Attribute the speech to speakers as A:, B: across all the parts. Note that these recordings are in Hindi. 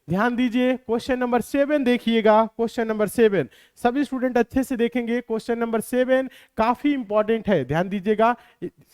A: ध्यान दीजिए क्वेश्चन नंबर 7 देखिएगा। क्वेश्चन नंबर 7 सभी स्टूडेंट अच्छे से देखेंगे। क्वेश्चन नंबर 7 काफी इंपॉर्टेंट है, ध्यान दीजिएगा।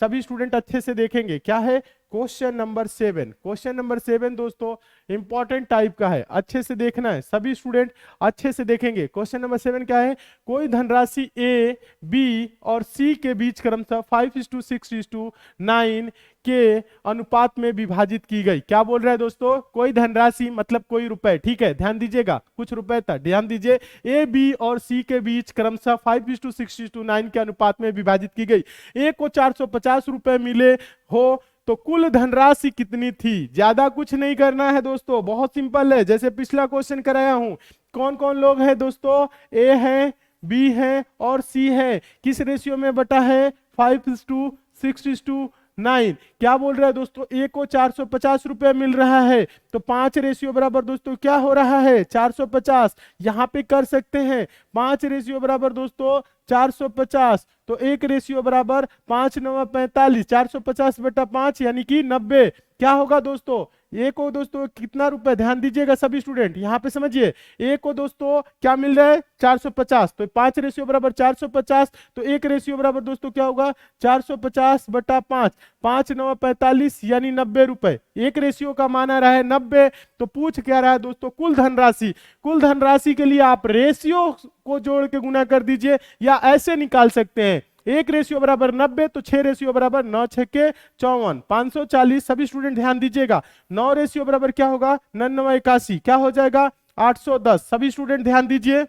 A: सभी स्टूडेंट अच्छे से देखेंगे। क्या है क्वेश्चन नंबर 7? क्वेश्चन नंबर 7 दोस्तों इंपॉर्टेंट टाइप का है, अच्छे से देखना है, सभी स्टूडेंट अच्छे से देखेंगे। क्वेश्चन नंबर 7 क्या है? कोई धनराशि ए, बी और सी के बीच क्रमशः 5:6:9 के अनुपात में विभाजित की गई। क्या बोल रहा है दोस्तों? कोई धनराशि मतलब कोई रुपए, ठीक है, ध्यान दीजिएगा, कुछ रुपए था, ध्यान दीजिए। ए, बी और सी के बीच क्रमशः 5:6:9 के अनुपात में विभाजित की गई। ए को 450 रुपए मिले हो तो कुल धनराशि कितनी थी? ज्यादा कुछ नहीं करना है दोस्तों, बहुत सिंपल है, जैसे पिछला क्वेश्चन कराया हूं। कौन कौन लोग हैं दोस्तों? ए है, बी है और सी है। किस रेशियो में बटा है? 5:6:9। क्या बोल रहा है दोस्तों? ए को 450 रुपए मिल रहा है तो 5 रेशियो बराबर दोस्तों क्या हो रहा है? 450। यहां पे कर सकते हैं 5 रेशियो बराबर दोस्तों 450, तो 1 रेशियो बराबर 5 9 45, 450/5 यानी कि 90। क्या होगा दोस्तों? ए को दोस्तों कितना रुपए? ध्यान दीजिएगा सभी स्टूडेंट, यहां पे समझिए। ए को दोस्तों क्या मिल रहा है? 450, तो 5 रेशियो बराबर 450, तो 1 रेशियो बराबर दोस्तों क्या होगा? 450/5, 5 9 45 यानी 90 रुपए। 1 रेशियो का मान आ रहा है 90। तो पूछ क्या रहा है दोस्तों? कुल धनराशि। कुल धनराशि के लिए आप रेशियो को जोड़ के गुना कर दीजिए या ऐसे निकाल सकते हैं। 1 रेशियो बराबर 90 तो 6 रेशियो बराबर 9 6 के 54, 540। सभी स्टूडेंट ध्यान दीजिएगा। 9 रेशियो बराबर क्या होगा? 9 9 81, क्या हो जाएगा? 810। सभी स्टूडेंट ध्यान दीजिए।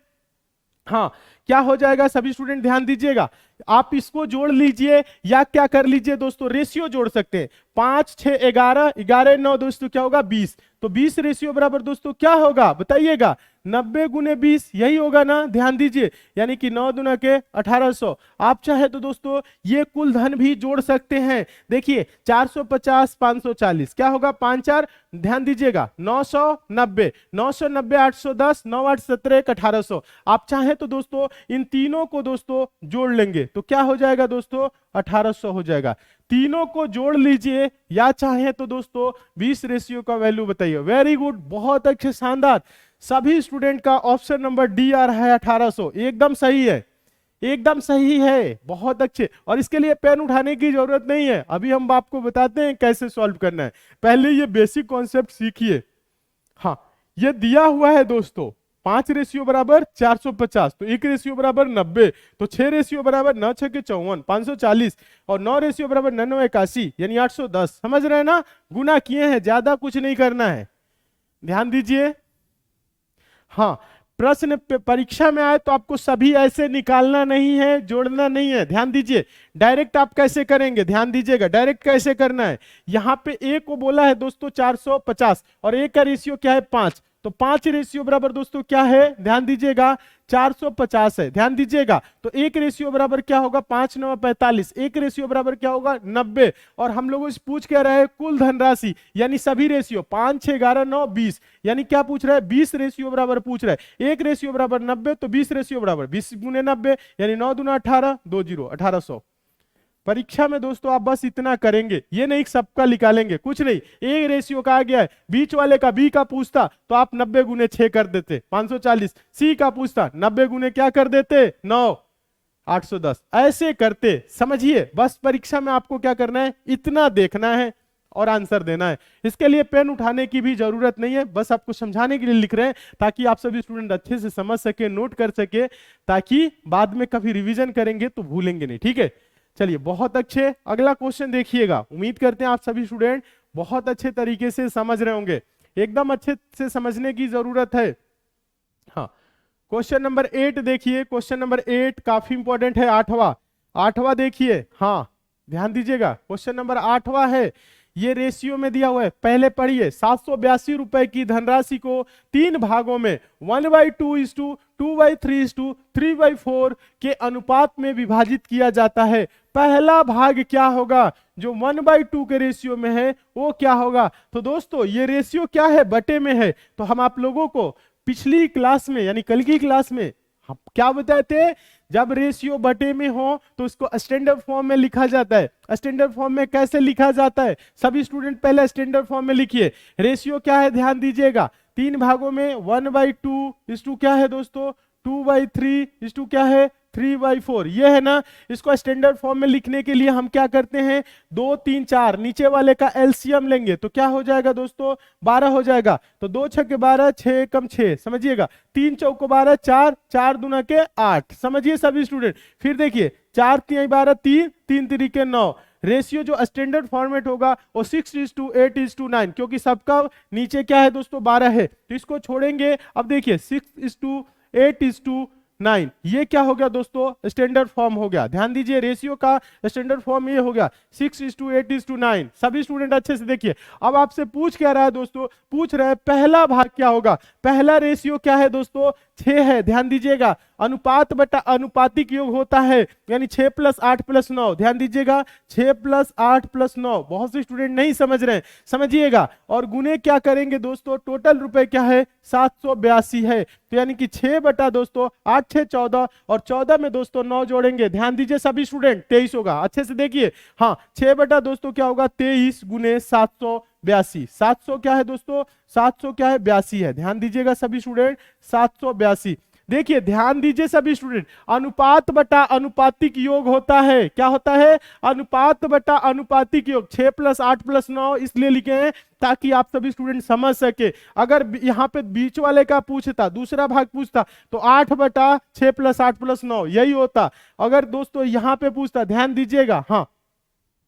A: हाँ, क्या हो जाएगा? सभी स्टूडेंट ध्यान दीजिएगा। आप इसको जोड़ लीजिए या क्या कर लीजिए दोस्तों? रेशियो जोड़ सकते हैं। 5 6 11, 11 9 दोस्तों क्या होगा? 20। तो 20 रेशियो बराबर दोस्तों क्या होगा? बताइएगा। 90 गुने 20, यही होगा ना? ध्यान दीजिए, यानी कि 9 दूना के 1800। आप चाहे तो दोस्तों ये कुल धन भी जोड़ सकते हैं। देखिए 450 540 क्या होगा? 5 4, ध्यान दीजिएगा, 990, 990 810, 9 8 17 1800। आप चाहे तो दोस्तों इन तीनों को दोस्तों जोड़ लेंगे तो क्या हो जाएगा दोस्तों? 1800 हो जाएगा। तीनों को जोड़ लीजिए या चाहे तो दोस्तों 20 रेशियो का वैल्यू बताइए। वेरी गुड, बहुत अच्छे, शानदार। सभी स्टूडेंट का ऑप्शन नंबर डी आ रहा है 1800, एकदम सही है, एकदम सही है, बहुत अच्छे। और इसके लिए पेन उठाने की जरूरत नहीं है, अभी हम आपको बताते हैं कैसे सॉल्व करना है। पहले ये बेसिक कॉन्सेप्ट सीखिए। हाँ, ये दिया हुआ है दोस्तों 5 रेशियो बराबर 450, तो 1 रेशियो बराबर 90, तो 6 रेशियो बराबर 9 6 के 54, 540, और 9 रेशियो बराबर 9 9 81 यानी 810। समझ रहे हैं ना? गुना किए हैं, ज्यादा कुछ नहीं करना है, ध्यान दीजिए। हाँ, प्रश्न परीक्षा में आए तो आपको सभी ऐसे निकालना नहीं है, जोड़ना नहीं है, ध्यान दीजिए। डायरेक्ट आप कैसे करेंगे? ध्यान दीजिएगा, डायरेक्ट कैसे करना है। यहां पे ए को बोला है दोस्तों 450 और ए का रेशियो क्या है? 5, तो 5 रेशियो बराबर दोस्तों क्या है? ध्यान दीजिएगा, 450 है, ध्यान दीजिएगा। तो 1 रेशियो बराबर क्या होगा? 5 9 45, 1 रेशियो बराबर क्या होगा? 90। और हम लोगों से पूछ क्या रहे हैं? कुल धनराशि, यानी सभी रेशियो 5 6 11 9 20, यानी क्या पूछ रहा है? 20 रेशियो बराबर पूछ रहा है। 1 रेशियो बराबर 90, तो 20 रेशियो बराबर 20 गुने 90 यानी 9 दूना 18, 20 1800। परीक्षा में दोस्तों आप बस इतना करेंगे, ये नहीं सबका निकालेंगे, कुछ नहीं। एक रेशियो का आ गया है, बीच वाले का बी का पूछता तो आप 90 गुने 6 कर देते 540, सी का पूछता 90 गुने क्या कर देते? 9 810, ऐसे करते। समझिए, बस परीक्षा में आपको क्या करना है? इतना देखना है और आंसर देना है। इसके लिए पेन उठाने की भी जरूरत नहीं है, बस आपको समझाने के लिए लिख रहे हैं ताकि आप सभी स्टूडेंट अच्छे से समझ सके, नोट कर सके, ताकि बाद में कभी रिवीजन करेंगे तो भूलेंगे नहीं। ठीक है, चलिए बहुत अच्छे। अगला क्वेश्चन देखिएगा। उम्मीद करते हैं आप सभी स्टूडेंट बहुत अच्छे तरीके से समझ रहे होंगे, एकदम अच्छे से समझने की जरूरत है। हाँ, क्वेश्चन नंबर 8 देखिए। क्वेश्चन नंबर 8 काफी इंपॉर्टेंट है, आठवां देखिए। हाँ, ध्यान दीजिएगा, क्वेश्चन नंबर 8वां है। ये रेशियो में दिया हुआ है, पहले पढ़िए। 782 रुपए की धनराशि को 3 भागों में 1/2:2, 2/3:3, 3/4 के अनुपात में विभाजित किया जाता है। पहला भाग क्या होगा? जो 1/2 के रेशियो में है वो क्या होगा? तो दोस्तों ये रेशियो क्या है? बटे में है। तो हम आप लोगों को पिछली क्लास में यानी कल की क्लास में हम क्या बताए थे? जब रेशियो बटे में हो तो उसको स्टैंडर्ड फॉर्म में लिखा जाता है। स्टैंडर्ड फॉर्म में कैसे लिखा जाता है? सभी स्टूडेंट पहले स्टैंडर्ड फॉर्म में लिखिए। रेशियो क्या है? ध्यान दीजिएगा, तीन भागों में 1/2 क्या है दोस्तों, 2/3 क्या है, 3/4। ये है ना। इसको स्टैंडर्ड फॉर्म में लिखने के लिए हम क्या करते हैं, 2 3 4 नीचे वाले का एलसीएम लेंगे तो क्या हो जाएगा दोस्तों, 12 हो जाएगा। तो 2 6 के 12, 6 कम 6, समझिएगा। 3 चौको 12, 4 4 दूना के 8, समझिए सभी स्टूडेंट। फिर देखिए 4 3 12, 3 3 3 के 9। रेशियो जो स्टैंडर्ड फॉर्मेट होगा वो 6:8:9, क्योंकि सबका नीचे क्या है दोस्तों, 12 है, तो इसको छोड़ेंगे। अब देखिए 6:8:9, ये क्या हो गया दोस्तों, स्टैंडर्ड फॉर्म हो गया। ध्यान दीजिए रेशियो का स्टैंडर्ड फॉर्म ये हो गया 6:8:9। सभी स्टूडेंट अच्छे से देखिए। अब आपसे पूछ क्या रहा है दोस्तों, पूछ रहा है पहला भाग क्या होगा। पहला रेशियो क्या है दोस्तों, 6 है। ध्यान दीजिएगा, अनुपात बटा अनुपातिक योग होता है, यानी 6 + 8 + 9। ध्यान दीजिएगा 6 + 8 + 9। बहुत से स्टूडेंट नहीं समझ रहे हैं, समझिएगा। और गुने क्या करेंगे दोस्तों, टोटल रुपए क्या है, 782 है। तो यानी कि 6 बटा दोस्तों 8 6 14, और 14 में दोस्तों 9 जोड़ेंगे। ध्यान दीजिए सभी स्टूडेंट, 23 होगा। अच्छे से देखिए, हाँ 6 बटा दोस्तों क्या होगा, 23 गुने 782। 700 क्या है दोस्तों, 700 क्या है, 82 है। ध्यान दीजिएगा सभी स्टूडेंट, 782। देखिए ध्यान दीजिए सभी स्टूडेंट, अनुपात बटा अनुपातिक योग होता है। क्या होता है, अनुपात बटा अनुपातिक योग। 6 + 8 + 9 इसलिए लिखे हैं ताकि आप सभी स्टूडेंट समझ सके। अगर यहाँ पे बीच वाले का पूछता, दूसरा भाग पूछता, तो 8 बटा 6 + 8 + 9 यही होता। अगर दोस्तों यहाँ पे पूछता, ध्यान दीजिएगा, हाँ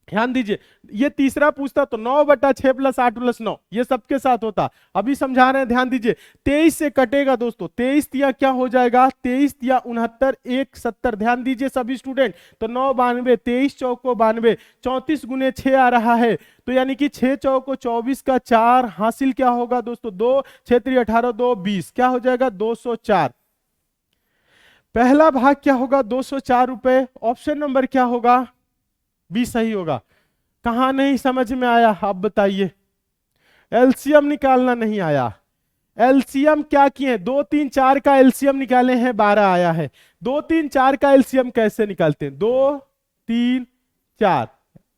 A: ध्यान दीजिए, ये तीसरा पूछता तो 9 बटा 6 + 8 + 9, ये सबके साथ होता। अभी समझा रहे हैं, ध्यान दीजिए। 23 से कटेगा दोस्तों, 23 तिया क्या हो जाएगा, 23 तिया 69, 1 70। ध्यान दीजिए सभी स्टूडेंट, तो 9 92, 23 चौको 92, 34 गुने 6 आ रहा है। तो यानी कि 6 चौको 24 का 4 हासिल क्या होगा दोस्तों, 2 6 3 18 2 20, क्या हो जाएगा 204। पहला भाग क्या होगा, 204 रुपए। ऑप्शन नंबर क्या होगा, बी सही होगा। कहां नहीं समझ में आया आप बताइए, एलसीएम निकालना नहीं आया। एलसीएम क्या किए, 2 3 4 का एलसीएम निकाले हैं, 12 आया है। 2 3 4 का एलसीएम कैसे निकालते हैं, 2 3 4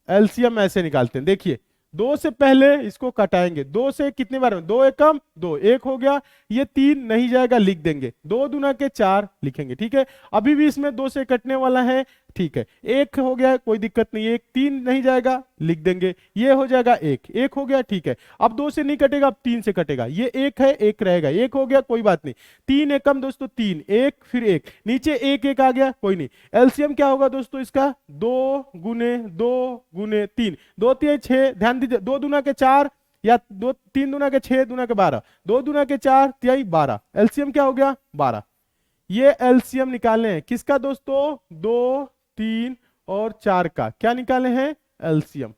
A: एलसीएम ऐसे निकालते हैं। देखिए 2 से पहले इसको कटाएंगे, 2 से कितने बार में, 2 एकम 2, 1 हो गया। ये 3 नहीं जाएगा, लिख देंगे। 2 दूना के 4 लिखेंगे, ठीक है। अभी भी इसमें 2 से कटने वाला है, ठीक है। 1 हो गया, कोई दिक्कत नहीं, 1 3 नहीं जाएगा, लिख देंगे। ये हो जाएगा 1 हो गया, ठीक है। अब 2 से नहीं कटेगा, अब 3 से कटेगा। ये 1 है, 1 रहेगा, 1 हो गया, कोई बात नहीं। 3 एकम दोस्तों 3, 1 फिर 1, नीचे 1 1 आ गया, कोई नहीं। एलसीएम क्या होगा दोस्तों इसका, 2 गुने 2 गुने 3, 2 3 6। ध्यान दीजिए, 2 दूना के 4 या 2 3 दूना के 6 दूना के 12, 2 दूना के 4 तिहाई 12। एलसीएम क्या हो गया, 12। ये एलसीएम निकाले हैं किसका दोस्तों, 2 3 और 4 का। क्या निकाले हैं, एलसीएम।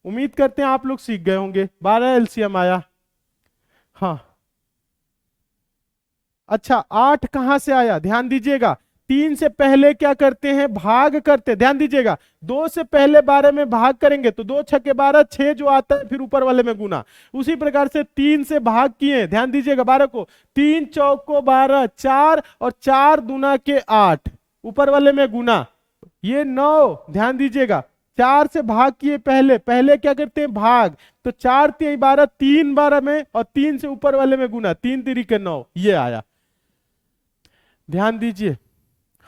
A: उम्मीद करते हैं आप लोग सीख गए होंगे। 12 एलसीएम आया, हाँ। अच्छा 8 कहां से आया, ध्यान दीजिएगा। 3 से पहले क्या करते हैं, भाग करते हैं। ध्यान दीजिएगा, 2 से पहले 12 में भाग करेंगे तो 2 6 12, 6 जो आता है फिर ऊपर वाले में गुना। उसी प्रकार से 3 से भाग किए, ध्यान दीजिएगा 12 को, 3 चौको 12, 4 और 4 दूना के 8, ऊपर वाले में गुना, ये 9। ध्यान दीजिएगा 4 से भाग किए, पहले पहले क्या करते हैं, भाग। तो 4 3 12, 3 12 में, और 3 से ऊपर वाले में गुना, 3 3 के 9, ये आया। ध्यान दीजिए,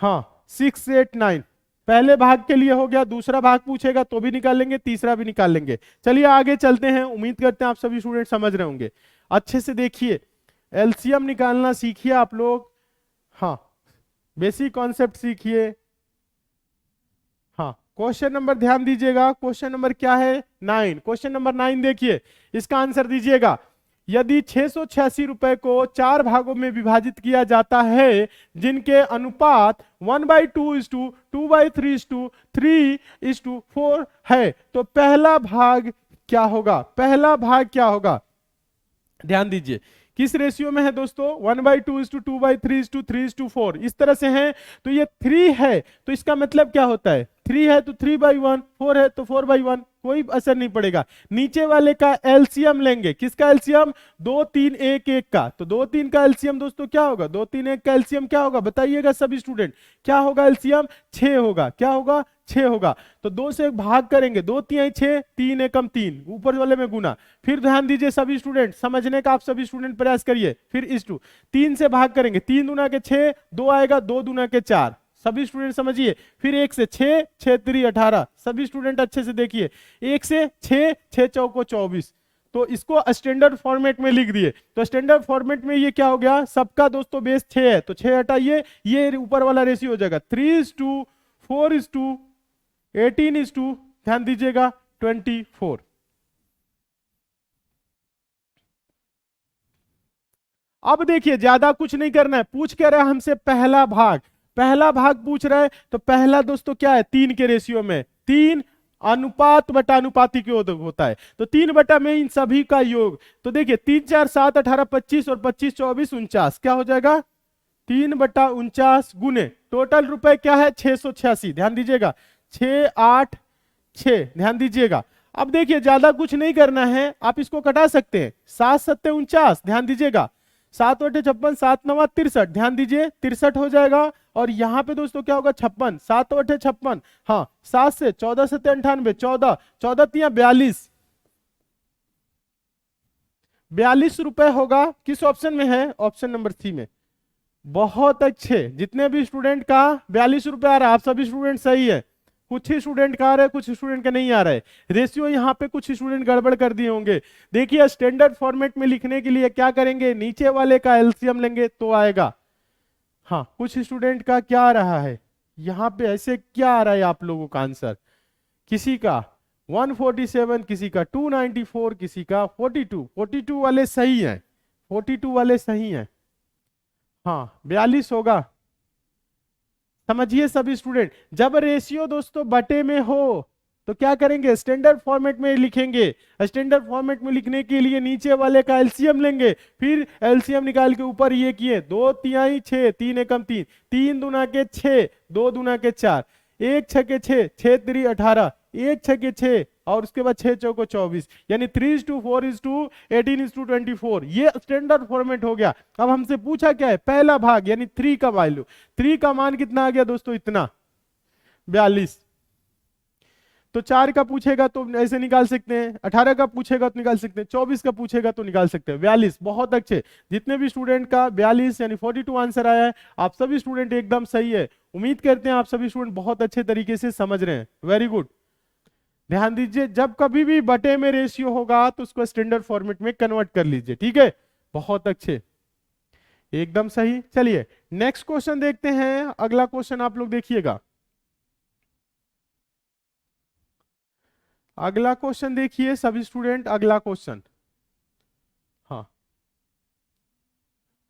A: हाँ 6 8 9 पहले भाग के लिए हो गया। दूसरा भाग पूछेगा तो भी निकाल लेंगे, तीसरा भी निकाल लेंगे। चलिए आगे चलते हैं। उम्मीद करते हैं आप सभी स्टूडेंट समझ रहे होंगे। अच्छे से देखिए, एलसीएम निकालना सीखिए आप लोग, हाँ बेसिक कॉन्सेप्ट सीखिए। हाँ क्वेश्चन नंबर ध्यान दीजिएगा, क्वेश्चन नंबर क्या है, 9। क्वेश्चन नंबर 9 देखिए, इसका आंसर दीजिएगा। यदि 686 रुपए को 4 भागों में विभाजित किया जाता है जिनके अनुपात 1/2 2/3 3:4 है, तो पहला भाग क्या होगा, पहला भाग क्या होगा। ध्यान दीजिए किस रेशियो में है दोस्तों, 1/2 2/3 3:4 इस तरह से है। तो ये 3 है तो इसका मतलब क्या होता है, 3 है तो 3/1, 4 है तो 4/1, कोई असर नहीं पड़ेगा। नीचे वाले का एलसीएम लेंगे, किसका एलसीएम, 2 3 1 1 का। तो 2 3 का एलसीएम दोस्तों क्या होगा, 2 3 1 का एलसीएम क्या होगा बताइएगा सभी स्टूडेंट, क्या होगा एलसीएम, 6 होगा। क्या होगा, 6 होगा। तो 2 से भाग करेंगे, 2 तिहाई 6, 3 एकम 3, ऊपर वाले में गुना। फिर ध्यान दीजिए सभी स्टूडेंट, समझने का आप सभी स्टूडेंट प्रयास करिए। फिर इस 3 से भाग करेंगे, 3 दूना के 6, 2 आएगा, 2 दूना के 4, सभी स्टूडेंट समझिए। फिर 1 से 6, 6 3 18, सभी स्टूडेंट अच्छे से देखिए। 1 से 6, 6 चौको 24, तो इसको स्टैंडर्ड फॉर्मेट में लिख दिए। तो स्टैंडर्ड फॉर्मेट में ये क्या हो गया, सबका दोस्तों बेस 6 है, तो 6 हटाइए, ये ऊपर वाला रेशियो हो जाएगा 3:4:18:, ध्यान दीजिएगा 24। अब देखिए ज्यादा कुछ नहीं करना है, पूछ क्या रहा है हमसे, पहला भाग, पहला भाग पूछ रहा है। तो पहला दोस्तों क्या है, 3 के रेशियो में, 3 अनुपात बटा अनुपाती के होता है, तो 3 बटा में इन सभी का योग। तो देखिए 3 4 7 18 25 और 25 24 49, क्या हो जाएगा 3 बटा 49 गुने टोटल रुपए क्या है 686, ध्यान दीजिएगा 686, ध्यान दीजिएगा। अब देखिए ज्यादा कुछ नहीं करना है, आप इसको कटा सकते हैं, 7 7 49, ध्यान दीजिएगा, 7 8 56, 7 9 63, ध्यान दीजिए 63 हो जाएगा। और यहां पे दोस्तों क्या होगा 56, 7 8 56, हाँ 7 से 14 7 98, 14 14 3 42, 42 रुपए होगा। किस ऑप्शन में है, ऑप्शन नंबर 3 में। बहुत अच्छे, जितने भी स्टूडेंट का 42 रुपए आ रहा है, आप सभी स्टूडेंट सही है। कुछ ही स्टूडेंट का आ रहा है, कुछ स्टूडेंट का नहीं आ रहा है, रेशियो यहाँ पे कुछ स्टूडेंट गड़बड़ कर दिए होंगे। देखिए स्टैंडर्ड फॉर्मेट में लिखने के लिए क्या करेंगे, नीचे वाले का एलसीएम लेंगे तो आएगा। हाँ कुछ स्टूडेंट का क्या आ रहा है, यहाँ पे ऐसे क्या आ रहा है आप लोगों का आंसर, किसी का 147, किसी का 294, किसी का 42, 42 वाले सही हैं, 42 वाले सही हैं, हाँ 42 होगा। समझिए सभी स्टूडेंट, जब रेशियो दोस्तों बटे में हो तो क्या करेंगे, स्टैंडर्ड फॉर्मेट में लिखेंगे। स्टैंडर्ड फॉर्मेट में लिखने के लिए नीचे वाले का एलसीएम लेंगे, फिर एलसीएम निकाल के ऊपर ये किए, 2 तिहाई 6, 3 एकम 3, 3 दूना के 6, 2 दूना के 4, 1 6 के 6, 6 3 18, 1 6 के 6 और उसके बाद 6 चौको 24, यानी 3:4:18:24, ये स्टैंडर्ड फॉर्मेट हो गया। अब हमसे पूछा क्या है, पहला भाग यानी 3 का वैल्यू, 3 का मान कितना आ गया दोस्तों, इतना 42। तो 4 का पूछेगा तो ऐसे निकाल सकते हैं, 18 का पूछेगा तो निकाल सकते हैं, 24 का पूछेगा तो निकाल सकते हैं, 42। बहुत अच्छे, जितने भी स्टूडेंट का 42 यानी 42 आंसर आया है, आप सभी स्टूडेंट एकदम सही है। उम्मीद करते हैं आप सभी स्टूडेंट बहुत अच्छे तरीके से समझ रहे हैं, वेरी गुड। ध्यान दीजिए, जब कभी भी बटे में रेशियो होगा तो उसको स्टैंडर्ड फॉर्मेट में कन्वर्ट कर लीजिए, ठीक है, बहुत अच्छे, एकदम सही। चलिए नेक्स्ट क्वेश्चन देखते हैं, अगला क्वेश्चन आप लोग देखिएगा, अगला क्वेश्चन देखिए सभी स्टूडेंट, अगला क्वेश्चन, हाँ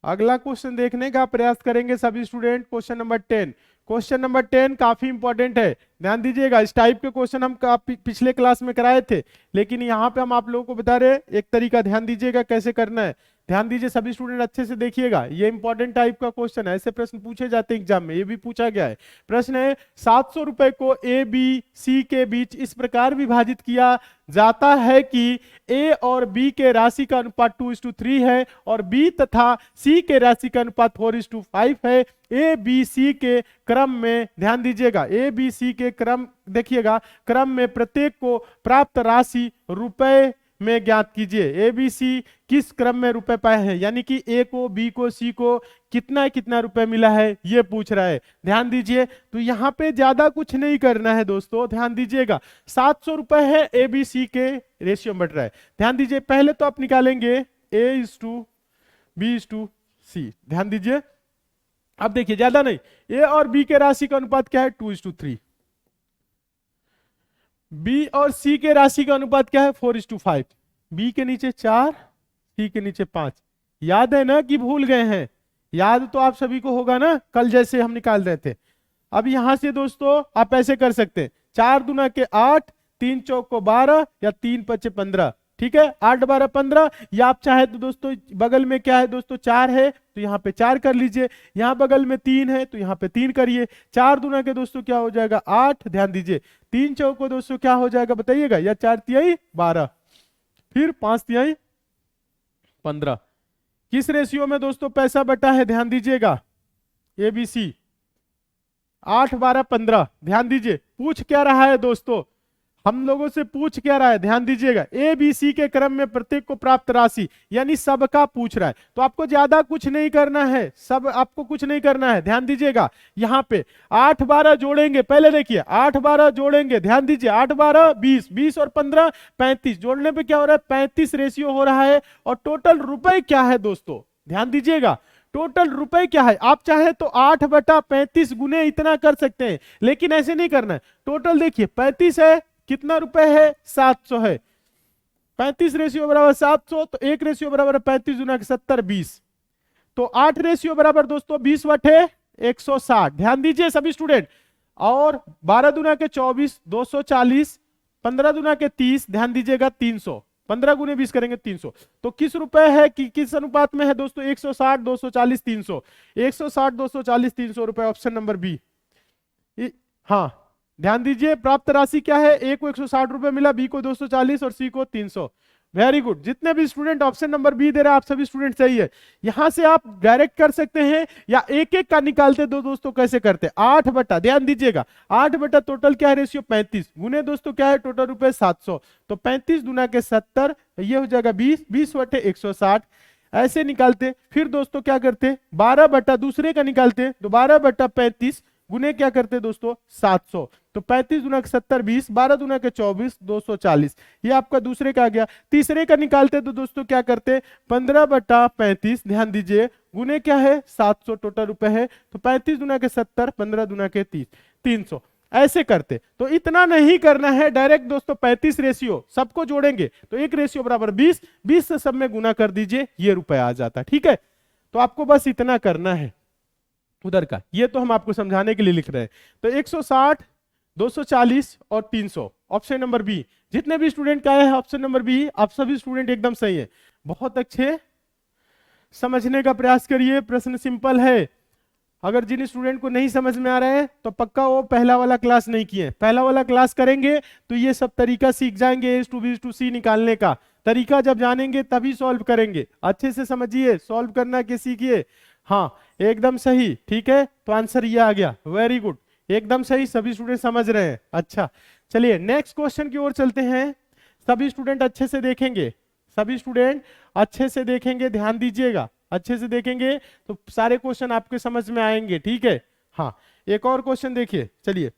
A: अगला क्वेश्चन देखने का प्रयास करेंगे सभी student. Question number 10, question number 10 काफी इंपॉर्टेंट है, ध्यान दीजिएगा। इस टाइप के क्वेश्चन हम पिछले क्लास में कराए थे, लेकिन यहाँ पे हम आप लोगों को बता रहे एक तरीका, ध्यान दीजिएगा कैसे करना है। ध्यान दीजिए सभी स्टूडेंट अच्छे से देखिएगा, ये इंपॉर्टेंट टाइप का क्वेश्चन है, ऐसे प्रश्न पूछे जाते हैं एग्जाम में, ये भी पूछा गया है। प्रश्न है 700 रुपए को ए बी सी के बीच इस प्रकार विभाजित किया जाता है कि ए और बी के राशि का अनुपात 2:3 है और बी तथा सी के राशि का अनुपात 4:5 है। ए बी सी के क्रम में, ध्यान दीजिएगा ए बी सी के क्रम देखिएगा, क्रम में प्रत्येक को प्राप्त राशि रुपए में ज्ञात कीजिए। ए बी सी किस क्रम में रुपए पाए हैं, यानी कि ए को बी को सी को कितना कितना रुपए मिला है ये पूछ रहा है। ध्यान दीजिए, तो यहाँ पे ज्यादा कुछ नहीं करना है दोस्तों, ध्यान दीजिएगा 700 रुपए है, ए बी सी के रेशियो बढ़ रहा है। ध्यान दीजिए पहले तो आप निकालेंगे A:B:C, ध्यान दीजिए। अब देखिए ज्यादा नहीं, ए और बी के राशि का अनुपात क्या है 2:3, बी और सी के राशि का अनुपात क्या है 4:5, बी के नीचे 4, सी के नीचे 5। याद है ना कि भूल गए हैं, याद तो आप सभी को होगा ना, कल जैसे हम निकाल रहे थे। अब यहां से दोस्तों आप ऐसे कर सकते हैं, 4 दूना के 8, 3 चौक को 12 या 3 पचे 15, ठीक है 8 12 15, या आप चाहे तो दोस्तों बगल में क्या है दोस्तों 4 है तो यहाँ पे 4 कर लीजिए, यहाँ बगल में 3 है तो यहाँ पे 3 करिए। 4 दूना के दोस्तों क्या हो जाएगा 8, ध्यान दीजिए 3 चौक को दोस्तों क्या हो जाएगा बताइएगा, या 4 तिहाई 12, फिर 5 तिहाई 15। किस रेशियो में दोस्तों पैसा बटा है, ध्यान दीजिएगा ABC 8 12 15, ध्यान दीजिए पूछ क्या रहा है दोस्तों, हम लोगों से पूछ क्या रहा है, ध्यान दीजिएगा, ए बी सी के क्रम में प्रत्येक को प्राप्त राशि, यानी सबका पूछ रहा है। तो आपको ज्यादा कुछ नहीं करना है, सब आपको कुछ नहीं करना है, ध्यान दीजिएगा। यहाँ पे 8 12 जोड़ेंगे, पहले देखिए 8 12 जोड़ेंगे, ध्यान दीजिए 8 12 20, 20 और 15 35, जोड़ने पे क्या हो रहा है 35 रेशियो हो रहा है। और टोटल रुपए क्या है दोस्तों, ध्यान दीजिएगा, टोटल रुपए क्या है। आप चाहे तो 8/35 गुने इतना कर सकते हैं, लेकिन ऐसे नहीं करना है। टोटल देखिए 35 है, कितना रुपए है 700 है, 35 रेशियो बराबर 700, तो 1 रेशियो बराबर 35 गुना 70 20, तो 8 रेशियो बराबर दोस्तों 20/160। ध्यान दीजिए सभी स्टूडेंट। और 12 दुना के 24 240, 15 दुना के 30, ध्यान दीजिएगा 300, 15 गुने 20 करेंगे 300। तो किस रुपए है कि किस अनुपात में है दोस्तों, 160 240 300, 160 240 300 रुपए, ऑप्शन नंबर बी। हाँ ध्यान दीजिए, प्राप्त राशि क्या है, ए को 160 रुपए मिला, बी को 240 और सी को 300। वेरी गुड, जितने भी स्टूडेंट ऑप्शन नंबर बी दे रहे हैं आप सभी स्टूडेंट सही है। यहां से आप डायरेक्ट कर सकते हैं या एक एक का निकालते दो दोस्तों, कैसे करते हैं 8 बटा, ध्यान दीजिएगा 8 बटा टोटल क्या है रेशियो 35 गुने दोस्तों क्या है टोटल रुपए 700, तो 35 गुना के 70, ये हो जाएगा 20, 20/160, ऐसे निकालते। फिर दोस्तों क्या करते 12 बटा दूसरे का निकालते, तो 12/35 गुने क्या करते दोस्तों 700, तो 35 गुना के 70 20, 12 गुना के 24 240, ये आपका दूसरे का आ गया। तीसरे का निकालते तो दोस्तों क्या करते 15/35, ध्यान दीजिए गुने क्या है 700 टोटल रुपए है, तो 35 गुना के 70, 15 गुना के 30, 300, ऐसे करते। तो इतना नहीं करना है, डायरेक्ट दोस्तों 35 रेशियो सबको जोड़ेंगे, तो 1 रेशियो बराबर 20, 20 से सब में गुना कर दीजिए, ये रुपए आ जाता है। ठीक है, तो आपको बस इतना करना है उधर का, ये तो हम आपको समझाने के लिए लिख रहे हैं। तो 160 240 और 300, ऑप्शन नंबर बी। जितने भी स्टूडेंट का है ऑप्शन नंबर बी, आप सभी स्टूडेंट एकदम सही है। बहुत अच्छे, समझने का प्रयास करिए, प्रश्न सिंपल है। अगर जिन स्टूडेंट को नहीं समझ में आ रहा है तो पक्का वो पहला वाला क्लास नहीं किए, पहला वाला क्लास करेंगे तो ये सब तरीका सीख जाएंगे, A to B to C निकालने का तरीका जब जानेंगे तभी सॉल्व करेंगे। अच्छे से समझिए, सॉल्व करना के सीखिए। हाँ एकदम सही, ठीक है, तो आंसर ये आ गया, वेरी गुड, एकदम सही, सभी स्टूडेंट समझ रहे हैं। अच्छा चलिए नेक्स्ट क्वेश्चन की ओर चलते हैं। सभी स्टूडेंट अच्छे से देखेंगे, सभी स्टूडेंट अच्छे से देखेंगे, ध्यान दीजिएगा, अच्छे से देखेंगे तो सारे क्वेश्चन आपके समझ में आएंगे। ठीक है, हाँ एक और क्वेश्चन देखिए, चलिए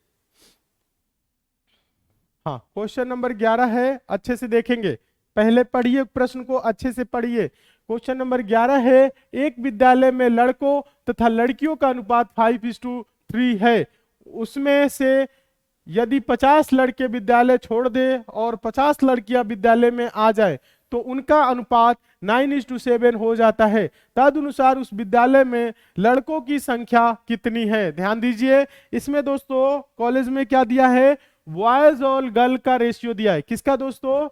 A: हाँ क्वेश्चन नंबर 11 है, अच्छे से देखेंगे, पहले पढ़िए प्रश्न को, अच्छे से पढ़िए। क्वेश्चन नंबर 11 है, एक विद्यालय में लड़कों तथा लड़कियों का अनुपात 5:3 है, उसमें से यदि 50 लड़के विद्यालय छोड़ दे और 50 लड़कियां विद्यालय में आ जाए तो उनका अनुपात 9:7 हो जाता है। तदनुसार उस विद्यालय में लड़कों की संख्या कितनी है। ध्यान दीजिए, इसमें दोस्तों कॉलेज में क्या दिया है, बॉयज और गर्ल का रेशियो दिया है। किसका दोस्तों,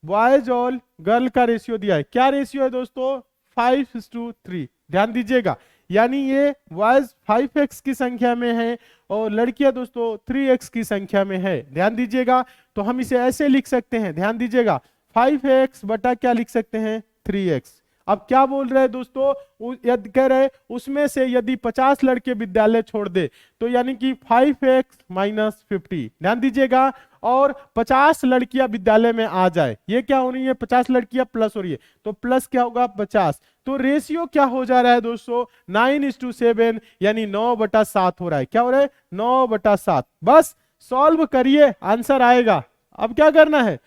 A: बॉयज और गर्ल का रेशियो दिया है। क्या रेशियो है दोस्तों, 5:3। ध्यान दीजिएगा, यानी ये बॉयज 5x की संख्या में है और लड़कियां दोस्तों 3x की संख्या में है। ध्यान दीजिएगा, तो हम इसे ऐसे लिख सकते हैं, ध्यान दीजिएगा 5x बटा क्या लिख सकते हैं 3x। अब क्या बोल रहे हैं दोस्तों, यदि कह रहे उसमें से यदि 50 लड़के विद्यालय छोड़ दे तो यानी कि 5x - 50। ध्यान दीजिएगा, और 50 लड़कियां विद्यालय में आ जाए, ये क्या हो रही है 50 लड़कियां प्लस हो रही है, तो प्लस क्या होगा 50। तो रेशियो क्या हो जा रहा है दोस्तों 9:7, यानी 9/7 हो रहा है। क्या हो रहा है 9/7। बस सॉल्व करिए, आंसर आएगा। अब क्या करना है,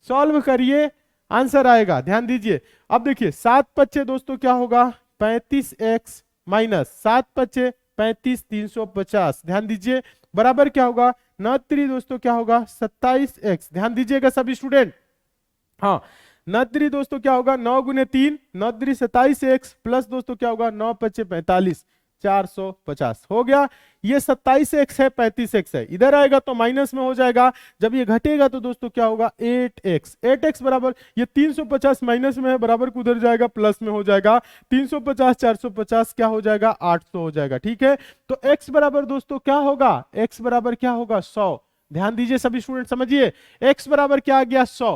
A: सॉल्व करिए, आंसर आएगा। ध्यान दीजिए, अब देखिए 7×5 दोस्तों क्या होगा 35x माइनस 7×5 35 350। ध्यान दीजिए बराबर क्या होगा 9×3 दोस्तों क्या होगा 27x। ध्यान दीजिएगा सभी स्टूडेंट, हाँ 9×3 दोस्तों क्या होगा 9 × 3 9×3 27x प्लस दोस्तों क्या होगा 9×5 45 450 हो गया। ये 27x है 35x है, इधर आएगा तो माइनस में हो जाएगा, जब ये घटेगा तो दोस्तों क्या होगा 8x। 8x बराबर ये 350 माइनस में है, बराबर को उधर जाएगा प्लस में हो जाएगा 350 450 क्या हो जाएगा 800 हो जाएगा। ठीक है, तो x बराबर दोस्तों क्या होगा, x बराबर क्या होगा 100। ध्यान दीजिए सभी स्टूडेंट समझिए, x बराबर क्या आ गया 100।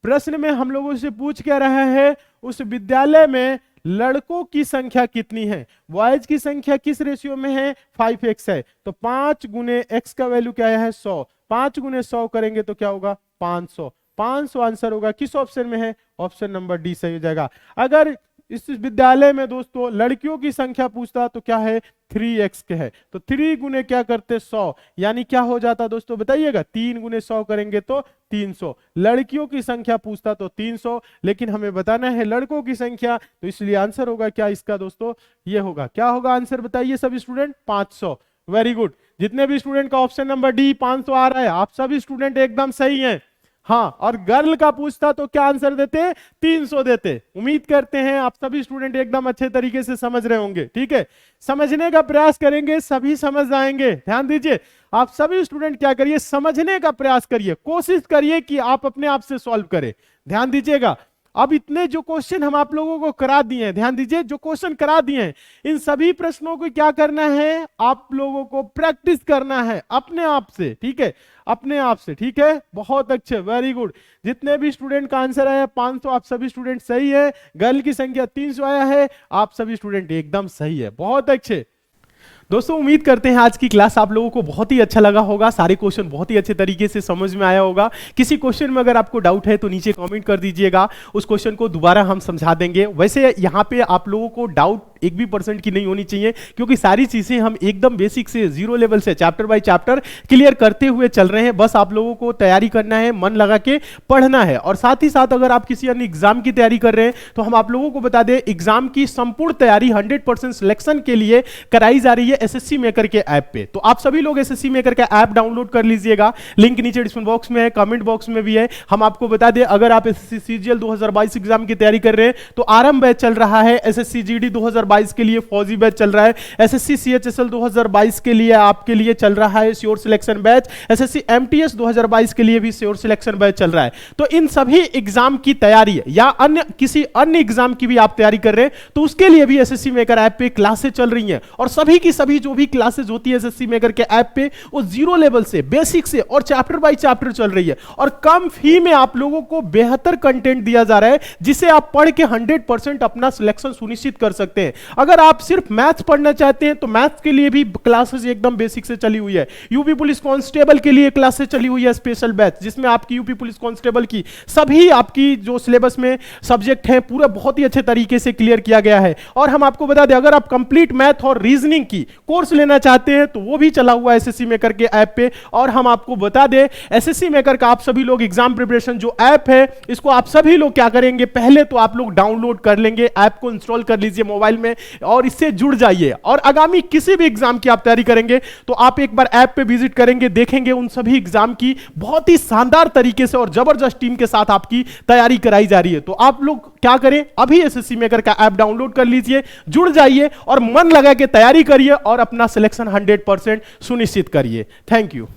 A: प्रश्न में हम लोगों से पूछ क्या रहा है, उस विद्यालय में लड़कों की संख्या कितनी है, बॉयज की संख्या किस रेशियो में है, 5x है, तो 5 गुने x का वैल्यू क्या है 100, 5 गुने 100 करेंगे तो क्या होगा 500, 500 आंसर होगा, किस ऑप्शन में है, ऑप्शन नंबर डी सही हो जाएगा। अगर इस विद्यालय में दोस्तों लड़कियों की संख्या पूछता तो क्या है 3x के है, तो 3 गुने क्या करते 100, यानी क्या हो जाता दोस्तों बताइएगा, 3 गुने 100 करेंगे तो 300। लड़कियों की संख्या पूछता तो 300, लेकिन हमें बताना है लड़कों की संख्या, तो इसलिए आंसर होगा क्या इसका दोस्तों, ये होगा, क्या होगा आंसर बताइए सभी स्टूडेंट, 500। वेरी गुड, जितने भी स्टूडेंट का ऑप्शन नंबर डी 500 आ रहा है, आप सभी स्टूडेंट एकदम सही हैं। हाँ, और गर्ल का पूछता तो क्या आंसर देते, 300 देते। उम्मीद करते हैं आप सभी स्टूडेंट एकदम अच्छे तरीके से समझ रहे होंगे, ठीक है, समझने का प्रयास करेंगे सभी समझ जाएंगे। ध्यान दीजिए, आप सभी स्टूडेंट क्या करिए, समझने का प्रयास करिए, कोशिश करिए कि आप अपने आप से सॉल्व करें। ध्यान दीजिएगा, अब इतने जो क्वेश्चन हम आप लोगों को करा दिए हैं, ध्यान दीजिए, जो क्वेश्चन करा दिए हैं, इन सभी प्रश्नों को क्या करना है, आप लोगों को प्रैक्टिस करना है अपने आप से, ठीक है, अपने आप से, ठीक है, बहुत अच्छे, वेरी गुड। जितने भी स्टूडेंट का आंसर आया 500, आप सभी स्टूडेंट सही है। गर्ल की संख्या 300 आया है, आप सभी स्टूडेंट एकदम सही है, बहुत अच्छे। दोस्तों उम्मीद करते हैं आज की क्लास आप लोगों को बहुत ही अच्छा लगा होगा, सारे क्वेश्चन बहुत ही अच्छे तरीके से समझ में आया होगा। किसी क्वेश्चन में अगर आपको डाउट है तो नीचे कमेंट कर दीजिएगा, उस क्वेश्चन को दोबारा हम समझा देंगे। वैसे यहाँ पे आप लोगों को डाउट 1% की नहीं होनी चाहिए, क्योंकि सारी चीजें हम एकदम बेसिक से जीरो लेवल से चैप्टर बाय चैप्टर क्लियर करते हुए चल रहे हैं। बस आप लोगों को तैयारी करना है, मन लगा के पढ़ना है। और साथ ही साथ अगर आप किसी अन्य एग्जाम की तैयारी कर रहे हैं तो हम आप लोगों को बता दें, एग्जाम की संपूर्ण तैयारी 100% सिलेक्शन के लिए कराई जा रही है एसएससी मेकर के ऐप पे। तो आप सभी लोग एसएससी मेकर का ऐप डाउनलोड कर लीजिएगा, लिंक नीचे डिस्क्रिप्शन बॉक्स में है, कमेंट बॉक्स में भी है। हम आपको बता दें, अगर आप एसएससी सीजीएल 2022 एग्जाम की तैयारी कर रहे हैं तो आरंभ बैच चल रहा है, एसएससी जीडी 2022 के लिए फौजी बैच चल रहा है, एसएससी सीएचएसएल 2022 के लिए आपके लिए चल रहा है sure selection batch, SSC MTS 2022 के लिए भी श्योर सिलेक्शन बैच चल रहा है। तो इन सभी एग्जाम की तैयारी या अन्य किसी अन्य एग्जाम की भी आप तैयारी कर रहे हैं तो उसके लिए भी एसएससी मेकर ऐप पे क्लासेस चल रही हैं। और सभी की सभी जो भी क्लासेस होती है एसएससी मेकर के ऐप पे, वो जीरो लेवल से, बेसिक से और चैप्टर बाय चैप्टर चल रही है, और कम फी में आप लोगों को बेहतर कंटेंट दिया जा रहा है, जिसे आप पढ़ के 100% अपना सिलेक्शन सुनिश्चित कर सकते हैं। अगर आप सिर्फ मैथ्स पढ़ना चाहते हैं तो मैथ्स के लिए भी क्लासेस एकदम बेसिक से चली हुई है। यूपी पुलिस कांस्टेबल के लिए क्लासेस चली हुई है स्पेशल बैच, जिसमें आपकी यूपी पुलिस कांस्टेबल की सभी आपकी जो सिलेबस में सब्जेक्ट हैं पूरा बहुत ही अच्छे तरीके से क्लियर किया गया है। और हम आपको बता दें, अगर आप कंप्लीट मैथ और रीजनिंग की कोर्स लेना चाहते हैं तो वो भी चला हुआ है एसएससी मेकर के ऐप पे। और हम आपको बता दें, एसएससी मेकर का आप सभी लोग एग्जाम प्रिपरेशन जो ऐप है, इसको आप सभी लोग क्या करेंगे, पहले तो आप लोग डाउनलोड कर लेंगे, ऐप को इंस्टॉल कर लीजिए मोबाइल में और इससे जुड़ जाइए। और आगामी किसी भी एग्जाम की आप तैयारी करेंगे तो आप एक बार ऐप पे विजिट करेंगे, देखेंगे उन सभी एग्जाम की बहुत ही शानदार तरीके से और जबरदस्त टीम के साथ आपकी तैयारी कराई जा रही है। तो आप लोग क्या करें, अभी एसएससी मेकर का ऐप डाउनलोड कर लीजिए, जुड़ जाइए और मन लगा के तैयारी करिए और अपना सिलेक्शन 100% सुनिश्चित करिए। Thank you.